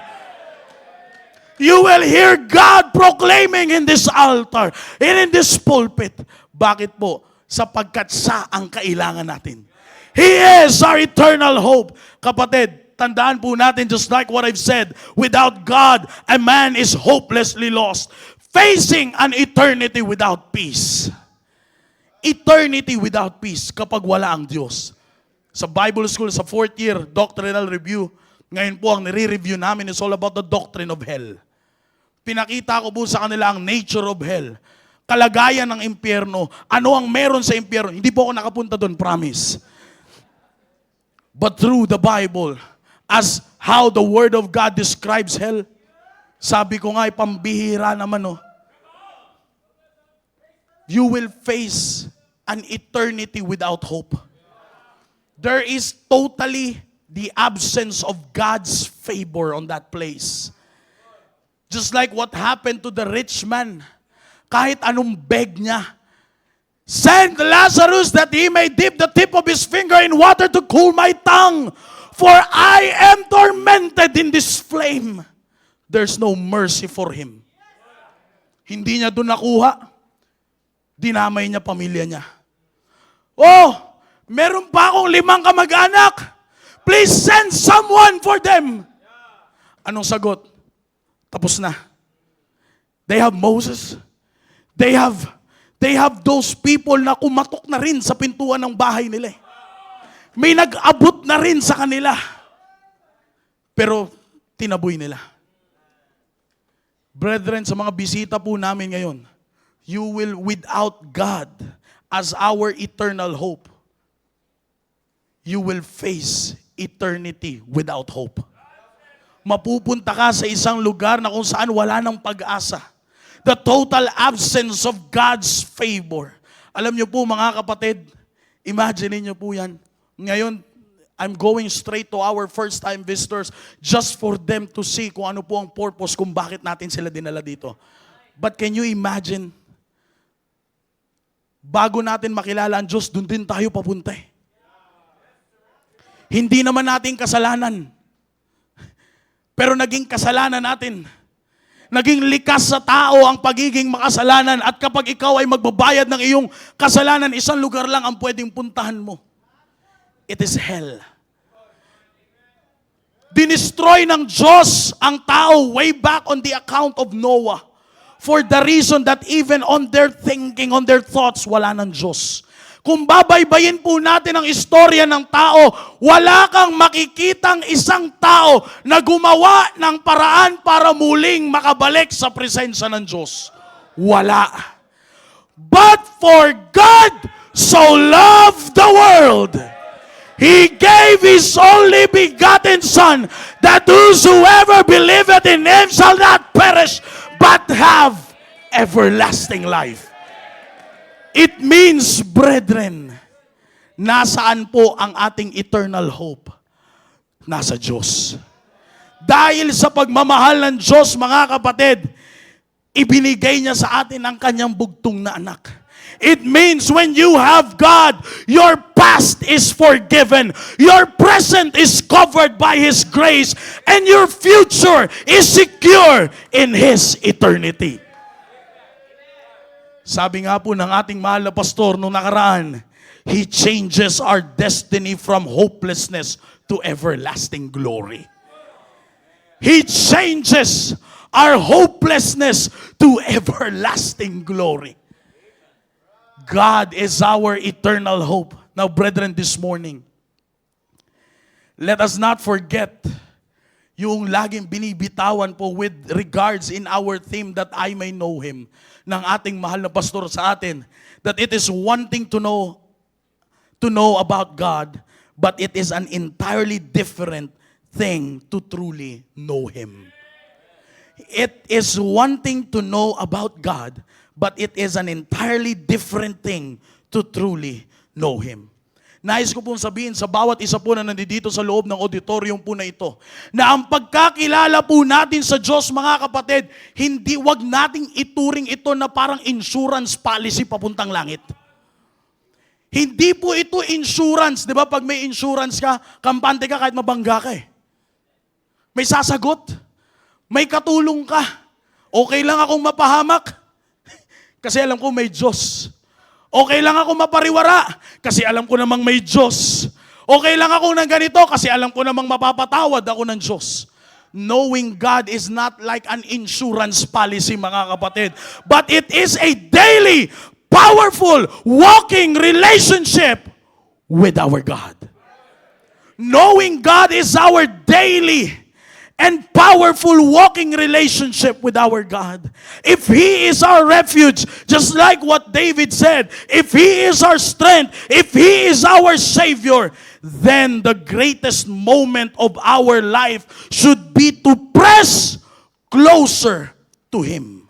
You will hear God proclaiming in this altar and in this pulpit. Bakit po? Sapagkat siya ang kailangan natin. He is our eternal hope. Kapatid, tandaan po natin just like what I've said, without God, a man is hopelessly lost, facing an eternity without peace. Eternity without peace kapag wala ang Diyos. Sa Bible School, sa 4th year doctrinal review, ngayon po ang nire-review namin is all about the doctrine of hell. Pinakita ko po sa kanila ang nature of hell. Kalagayan ng impyerno. Ano ang meron sa impyerno? Hindi po ako nakapunta doon, promise. But through the Bible, as how the Word of God describes hell, sabi ko nga, pambihira naman, oh. You will face an eternity without hope. There is totally the absence of God's favor on that place. Just like what happened to the rich man. Kahit anong beg niya, send Lazarus that he may dip the tip of his finger in water to cool my tongue, for I am tormented in this flame. There's no mercy for him. Hindi niya doon nakuha. Dinamay niya pamilya niya. Oh, meron pa akong 5 kamag-anak. Please send someone for them. Anong sagot? Tapos na. They have Moses. They have those people na kumatok na rin sa pintuan ng bahay nila. May nag-abot na rin sa kanila. Pero tinaboy nila. Brethren, sa mga bisita po namin ngayon, you will, without God as our eternal hope, you will face eternity without hope. Mapupunta ka sa isang lugar na kung saan wala ng pag-asa. The total absence of God's favor. Alam niyo po mga kapatid, imagine niyo po yan. Ngayon, I'm going straight to our first time visitors just for them to see kung ano po ang purpose kung bakit natin sila dinala dito. But can you imagine, bago natin makilala ang Diyos, doon din tayo papunta eh. Hindi naman natin kasalanan. Pero naging kasalanan natin. Naging likas sa tao ang pagiging makasalanan. At kapag ikaw ay magbabayad ng iyong kasalanan, isang lugar lang ang pwedeng puntahan mo. It is hell. Dinestroy ng Diyos ang tao way back on the account of Noah. For the reason that even on their thinking, on their thoughts, wala ng Diyos. Kung babaybayin po natin ang istorya ng tao, wala kang makikitang isang tao na gumawa ng paraan para muling makabalik sa presensya ng Diyos. Wala. But for God so loved the world, He gave His only begotten Son, that whosoever believeth in Him shall not perish, but have everlasting life. It means, brethren, nasaan po ang ating eternal hope? Nasa Diyos. Dahil sa pagmamahal ng Diyos, mga kapatid, ibinigay niya sa atin ang kanyang bugtong na anak. It means when you have God, your past is forgiven, your present is covered by His grace, and your future is secure in His eternity. Sabi nga po ng ating mahal na pastor nung nakaraan, He changes our destiny from hopelessness to everlasting glory. He changes our hopelessness to everlasting glory. God is our eternal hope. Now, brethren, this morning, let us not forget yung laging binibitawan po with regards in our theme that I may know Him, ng ating mahal na pastor sa atin, that it is one thing to know about God, but it is an entirely different thing to truly know Him. It is one thing to know about God, but it is an entirely different thing to truly know Him. Nais ko pong sabihin sa bawat isa po na nandito sa loob ng auditorium po na ito, na ang pagkakilala po natin sa Diyos, mga kapatid, wag nating ituring ito na parang insurance policy papuntang langit. Hindi po ito insurance. Di ba pag may insurance ka, kampante ka kahit mabangga ka eh. May sasagot. May katulong ka. Okay lang akong mapahamak kasi alam ko may Diyos. Okay lang ako mapariwara kasi alam ko namang may Diyos. Okay lang ako ng ganito kasi alam ko namang mapapatawad ako ng Diyos. Knowing God is not like an insurance policy, mga kapatid, but it is a daily, powerful, walking relationship with our God. Knowing God is our daily and powerful walking relationship with our God. If He is our refuge, just like what David said, if He is our strength, if He is our Savior, then the greatest moment of our life should be to press closer to Him.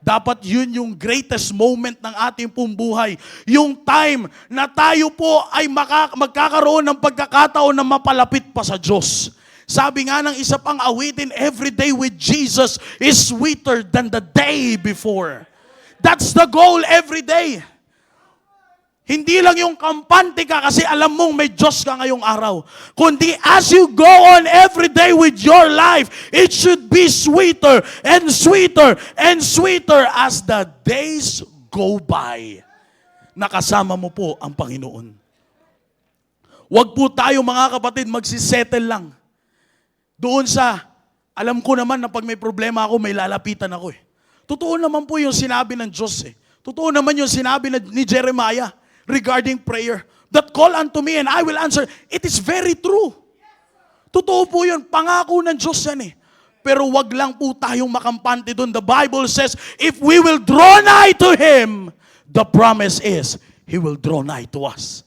Dapat yun yung greatest moment ng ating pong buhay. Yung time na tayo po ay magkakaroon ng pagkakataon na mapalapit pa sa Diyos. Sabi nga ng isa pang awitin, every day with Jesus is sweeter than the day before. That's the goal every day. Hindi lang yung kampante ka kasi alam mong may Diyos ka ngayong araw. Kundi as you go on every day with your life, it should be sweeter and sweeter and sweeter as the days go by. Nakasama mo po ang Panginoon. Huwag po tayo, mga kapatid, magsisettle lang doon sa, alam ko naman na pag may problema ako, may lalapitan ako eh. Totoo naman po yung sinabi ng Diyos eh. Totoo naman yung sinabi ni Jeremiah regarding prayer. That call unto me and I will answer. It is very true. Totoo po yun. Pangako ng Diyos yan eh. Pero wag lang po tayong makampante doon. The Bible says, if we will draw nigh to Him, the promise is, He will draw nigh to us.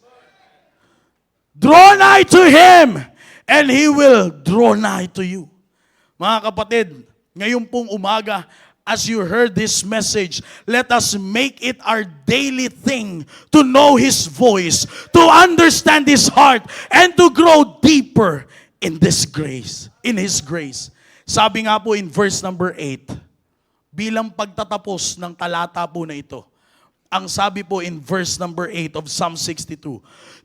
Draw nigh to Him, and He will draw nigh to you. Mga kapatid, ngayon pong umaga, as you heard this message, let us make it our daily thing to know His voice, to understand His heart, and to grow deeper in this grace, in His grace. Sabi nga po in verse number 8, bilang pagtatapos ng talata po na ito, ang sabi po in verse number 8 of Psalm 62,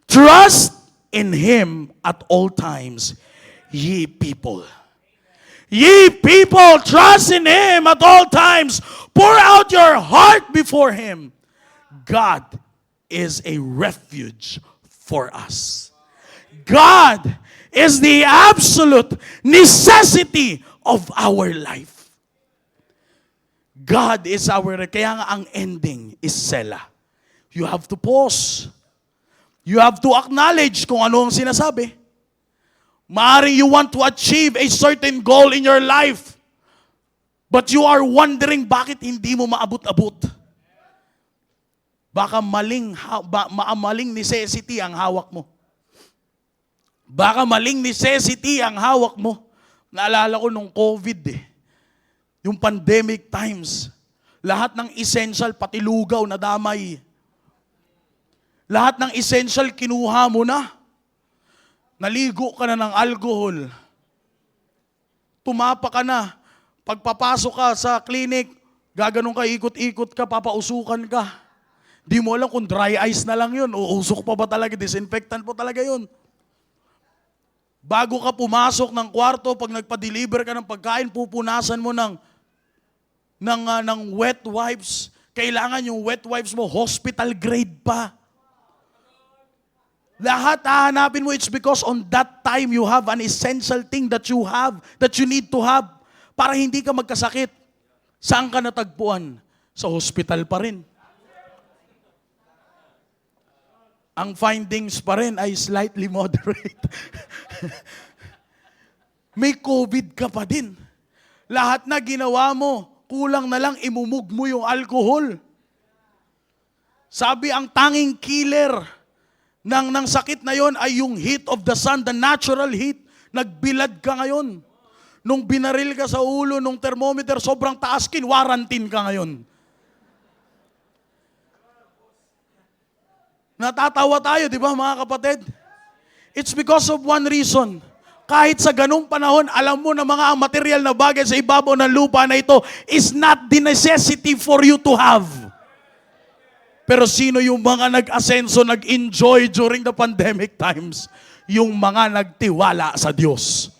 trust in Him at all times, ye people. Ye people, trust in Him at all times. Pour out your heart before Him. God is a refuge for us. God is the absolute necessity of our life. God is our, kaya nga ang ending is Selah. You have to pause. You have to acknowledge kung ano ang sinasabi. Maaring you want to achieve a certain goal in your life, but you are wondering bakit hindi mo maabot-abot. Baka maling necessity ang hawak mo. Baka maling necessity ang hawak mo. Naalala ko nung COVID yung pandemic times. Lahat ng essential, pati lugaw na damay. Lahat ng essential, kinuha mo na. Naligo ka na ng alcohol. Tumapa ka na. Pagpapasok ka sa clinic, gaganong ka, ikot-ikot ka, papausukan ka. Di mo alam kung dry ice na lang yun, o usok pa ba talaga, disinfectant po talaga yun. Bago ka pumasok ng kwarto, pag nagpa-deliver ka ng pagkain, pupunasan mo ng wet wipes. Kailangan yung wet wipes mo, hospital grade pa. Lahat hahanapin mo, it's because on that time you have an essential thing that you have, that you need to have, para hindi ka magkasakit. Saan ka natagpuan? Sa hospital pa rin. Ang findings pa rin ay slightly moderate. May COVID ka pa din. Lahat na ginawa mo, kulang na lang imumug mo yung alcohol. Sabi ang tanging killer ng sakit na yon ay yung heat of the sun, the natural heat. Nagbilad ka ngayon. Nung binaril ka sa ulo, nung thermometer, sobrang taas, kinwarantin ka ngayon. Natatawa tayo, di ba mga kapatid? It's because of one reason. Kahit sa ganung panahon, alam mo na mga material na bagay sa ibabaw ng lupa na ito is not the necessity for you to have. Pero sino yung mga nag-asenso, nag-enjoy during the pandemic times? Yung mga nagtiwala sa Diyos.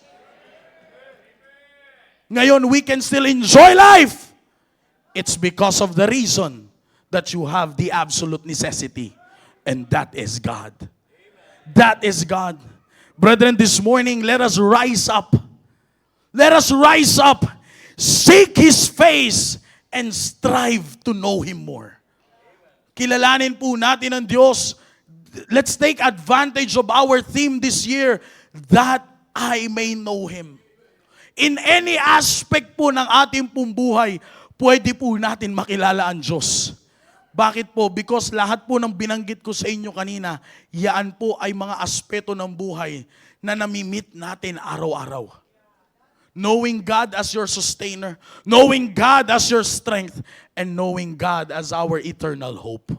Ngayon, we can still enjoy life. It's because of the reason that you have the absolute necessity. And that is God. That is God. Brethren, this morning, let us rise up. Let us rise up. Seek His face and strive to know Him more. Kilalanin po natin ang Diyos. Let's take advantage of our theme this year, that I may know Him. In any aspect po ng ating pong buhay, pwede po natin makilala ang Diyos. Bakit po? Because lahat po ng binanggit ko sa inyo kanina, yaan po ay mga aspeto ng buhay na namimit natin araw-araw. Knowing God as your sustainer, knowing God as your strength, and knowing God as our eternal hope.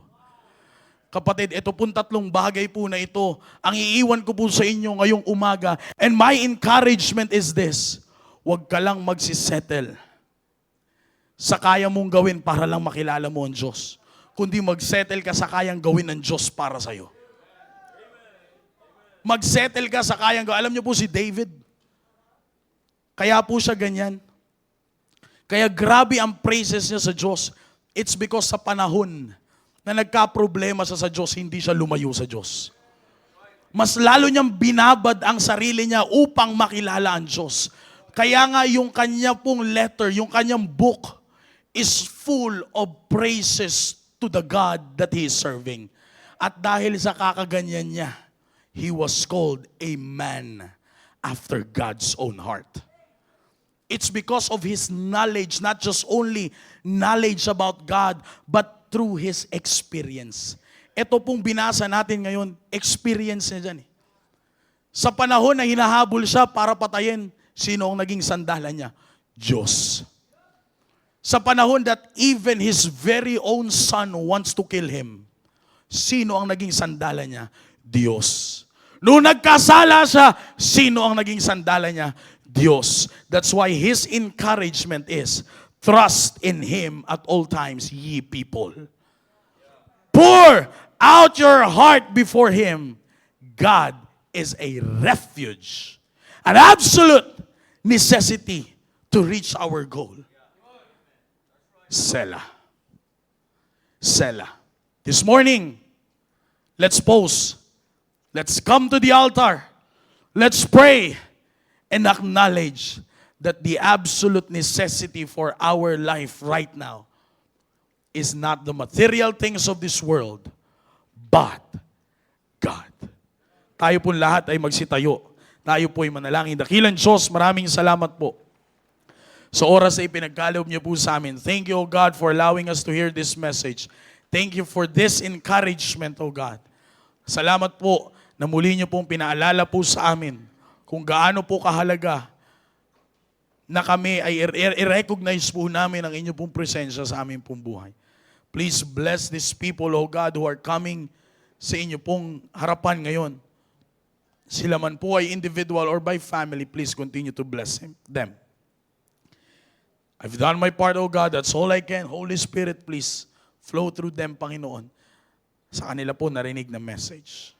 Kapatid, ito pong tatlong bagay po na ito, ang iiwan ko po sa inyo ngayong umaga. And my encouragement is this, huwag ka lang magsisettle sa kaya mong gawin para lang makilala mo ang Diyos, kundi magsettle ka sa kayang gawin ng Diyos para sa'yo. Magsettle ka sa kayang gawin. Alam niyo po si David, kaya po siya ganyan. Kaya grabe ang praises niya sa Diyos. It's because sa panahon na nagka-problema sa Diyos, hindi siya lumayo sa Diyos. Mas lalo niyang binabad ang sarili niya upang makilala ang Diyos. Kaya nga yung kanya pong letter, yung kanyang book, is full of praises to the God that he is serving. At dahil sa kakaganyan niya, he was called a man after God's own heart. It's because of his knowledge, not just only knowledge about God, but through his experience. Ito pong binasa natin ngayon, experience niya dyan. Sa panahon na hinahabol siya para patayin, sino ang naging sandalan niya? Diyos. Sa panahon that even his very own son wants to kill him, sino ang naging sandalan niya? Diyos. Noong nagkasala siya, sino ang naging sandalan niya? Diyos. That's why his encouragement is, trust in Him at all times, ye people. Pour out your heart before Him. God is a refuge, an absolute necessity to reach our goal. Selah. Selah. This morning, let's pause. Let's come to the altar. Let's pray and acknowledge that the absolute necessity for our life right now is not the material things of this world, but God. Tayo po lahat ay magsitayo. Tayo po ay manalangin. Dakilang Diyos, maraming salamat po sa oras ay pinagkaloob niyo po sa amin. Thank you, O God, for allowing us to hear this message. Thank you for this encouragement, O God. Salamat po na muli niyo pong pinaalala po sa amin kung gaano po kahalaga na kami ay i-recognize po namin ang inyo pong presensya sa aming pong buhay. Please bless these people, O God, who are coming sa inyo pong harapan ngayon. Sila man po ay individual or by family, please continue to bless them. I've done my part, O God. That's all I can. Holy Spirit, please flow through them, Panginoon, sa kanila po narinig na message.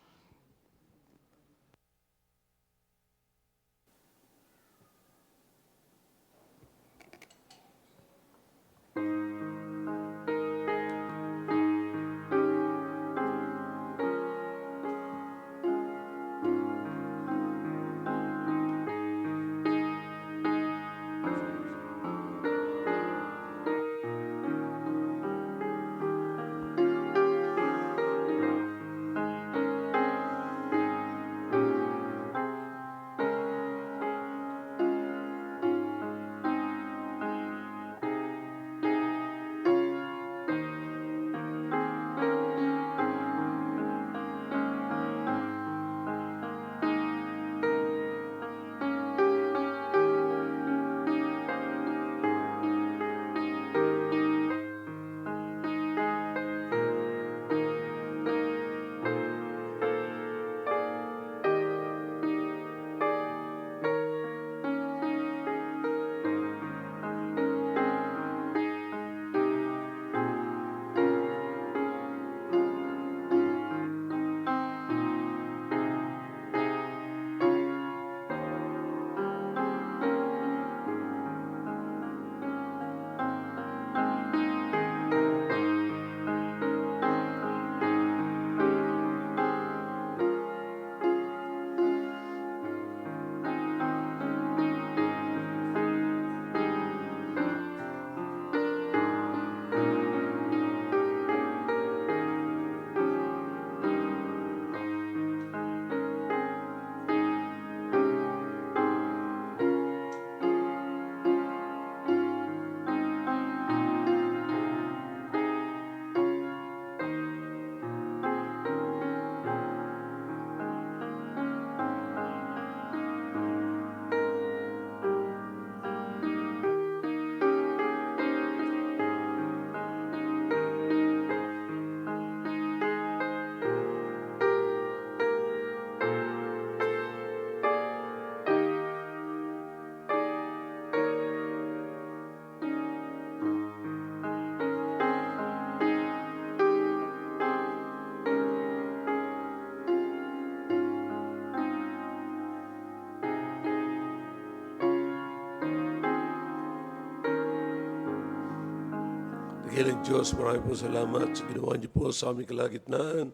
Dakilang Diyos, maraming po salamat sa ginawa niyo po sa aming kalagitnaan.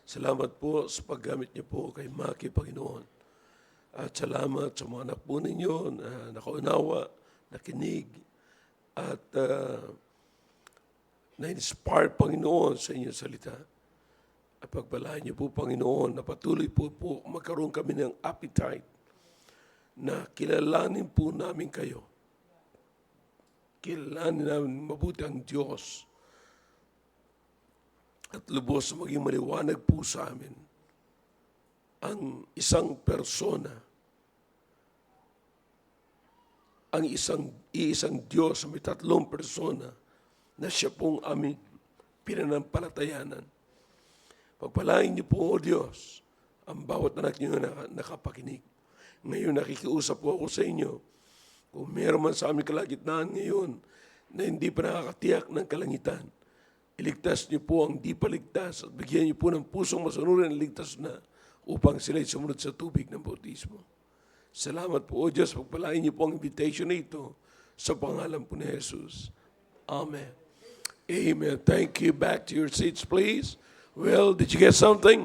Salamat po sa paggamit niyo po kay Maki, Panginoon. At salamat sa mga anak po ninyo na nakaunawa, nakinig, at na-inspire, Panginoon, sa inyong salita. At pagpalain niyo po, Panginoon, na patuloy po magkaroon kami ng appetite na kilalanin po namin kayo. Kilalanin namin mabuti ang Diyos at lubos maging maliwanag po sa amin ang isang persona, ang iisang Diyos, may tatlong persona na siya pong aming pinanampalatayanan. Pagpalain niyo po, O Diyos, ang bawat anak niyo na nakapakinig. Ngayon nakikiusap po ako sa inyo. Kung meron man sa aming kalagitnaan ngayon na hindi pa nakakatiyak ng kalangitan, iligtas niyo po ang di paligtas at bigyan niyo po ng pusong masunurin na ligtas na upang sila'y sumunod sa tubig ng bautismo. Salamat po, O Diyos, pagpalain niyo po ang invitation na ito sa pangalan po ni Jesus. Amen. Amen. Thank you. Back to your seats, please. Well, did you get something?